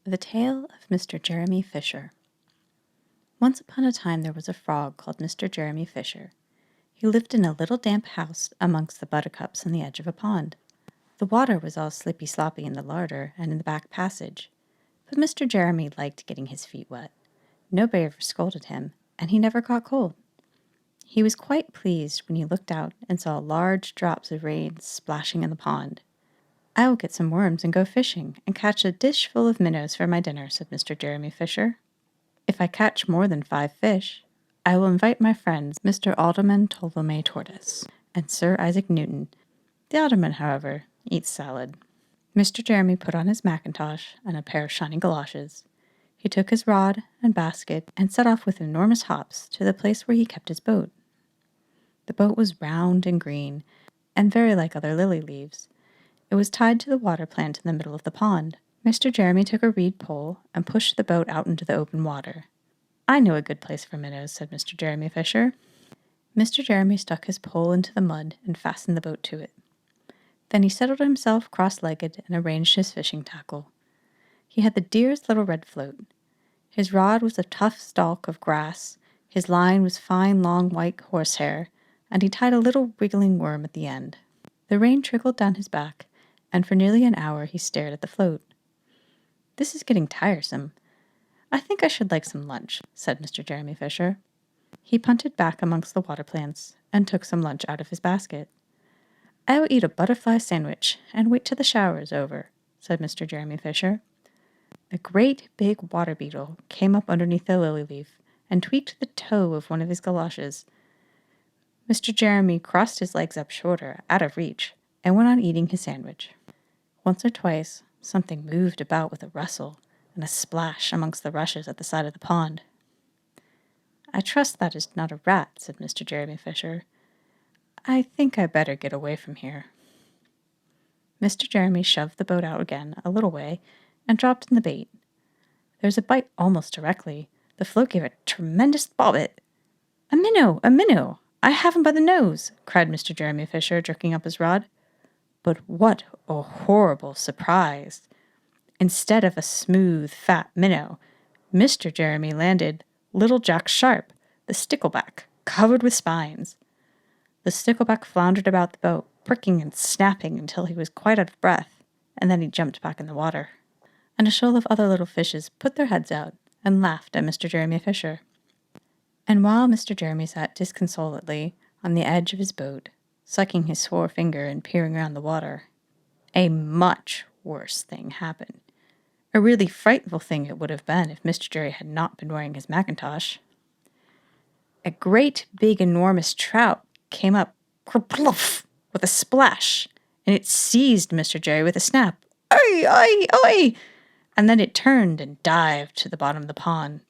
The Tale of Mr. Jeremy Fisher. Once upon a time there was a frog called Mr. Jeremy Fisher. He lived in a little damp house amongst the buttercups on the edge of a pond. The water was all slippy-sloppy in the larder and in the back passage, but Mr. Jeremy liked getting his feet wet. Nobody ever scolded him, and he never caught cold. He was quite pleased when he looked out and saw large drops of rain splashing in the pond. "I will get some worms and go fishing, and catch a dish full of minnows for my dinner," said Mr. Jeremy Fisher. "If I catch more than 5 fish, I will invite my friends Mr. Alderman Ptolemy Tortoise and Sir Isaac Newton. The alderman, however, eats salad." Mr. Jeremy put on his mackintosh and a pair of shiny galoshes. He took his rod and basket and set off with enormous hops to the place where he kept his boat. The boat was round and green, and very like other lily leaves. It was tied to the water plant in the middle of the pond. Mr. Jeremy took a reed pole and pushed the boat out into the open water. "I know a good place for minnows," said Mr. Jeremy Fisher. Mr. Jeremy stuck his pole into the mud and fastened the boat to it. Then he settled himself cross-legged and arranged his fishing tackle. He had the dearest little red float. His rod was a tough stalk of grass, his line was fine long white horsehair, and he tied a little wriggling worm at the end. The rain trickled down his back, and for nearly an hour he stared at the float. "This is getting tiresome. I think I should like some lunch," said Mr. Jeremy Fisher. He punted back amongst the water plants and took some lunch out of his basket. "I will eat a butterfly sandwich and wait till the shower is over," said Mr. Jeremy Fisher. A great big water beetle came up underneath the lily leaf and tweaked the toe of one of his galoshes. Mr. Jeremy crossed his legs up shorter, out of reach, and went on eating his sandwich. Once or twice, something moved about with a rustle and a splash amongst the rushes at the side of the pond. "I trust that is not a rat," said Mr. Jeremy Fisher. "I think I better get away from here." Mr. Jeremy shoved the boat out again a little way and dropped in the bait. There was a bite almost directly. The float gave a tremendous bobbit. "A minnow! A minnow! I have him by the nose!" cried Mr. Jeremy Fisher, jerking up his rod. But what a horrible surprise! Instead of a smooth, fat minnow, Mr. Jeremy landed little Jack Sharp, the stickleback, covered with spines. The stickleback floundered about the boat, pricking and snapping until he was quite out of breath, and then he jumped back in the water. And a shoal of other little fishes put their heads out and laughed at Mr. Jeremy Fisher. And while Mr. Jeremy sat disconsolately on the edge of his boat, sucking his forefinger and peering around the water, a much worse thing happened. A really frightful thing it would have been if Mr. Jerry had not been wearing his mackintosh. A great big enormous trout came up kerpluff with a splash, and it seized Mr. Jerry with a snap. "Oi, oi, oi!" And then it turned and dived to the bottom of the pond.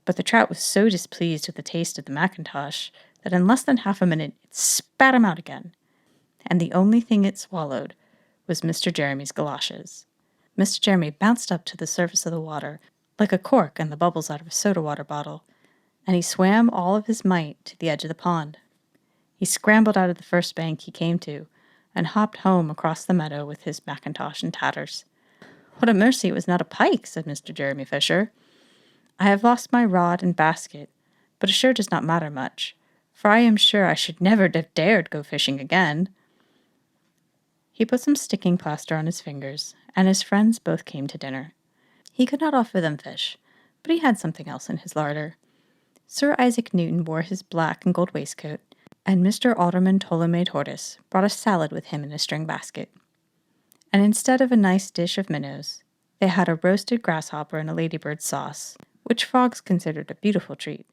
But the trout was so displeased with the taste of the mackintosh that in less than half a minute it spat him out again, and the only thing it swallowed was Mr. Jeremy's galoshes. Mr. Jeremy bounced up to the surface of the water like a cork in the bubbles out of a soda water bottle, and he swam all of his might to the edge of the pond. He scrambled out of the first bank he came to and hopped home across the meadow with his mackintosh in tatters. "What a mercy it was not a pike," said Mr. Jeremy Fisher. "I have lost my rod and basket, but it sure does not matter much, for I am sure I should never have dared go fishing again." He put some sticking plaster on his fingers, and his friends both came to dinner. He could not offer them fish, but he had something else in his larder. Sir Isaac Newton wore his black and gold waistcoat, and Mr. Alderman Ptolemy Tortoise brought a salad with him in a string basket. And instead of a nice dish of minnows, they had a roasted grasshopper and a ladybird sauce, which frogs considered a beautiful treat.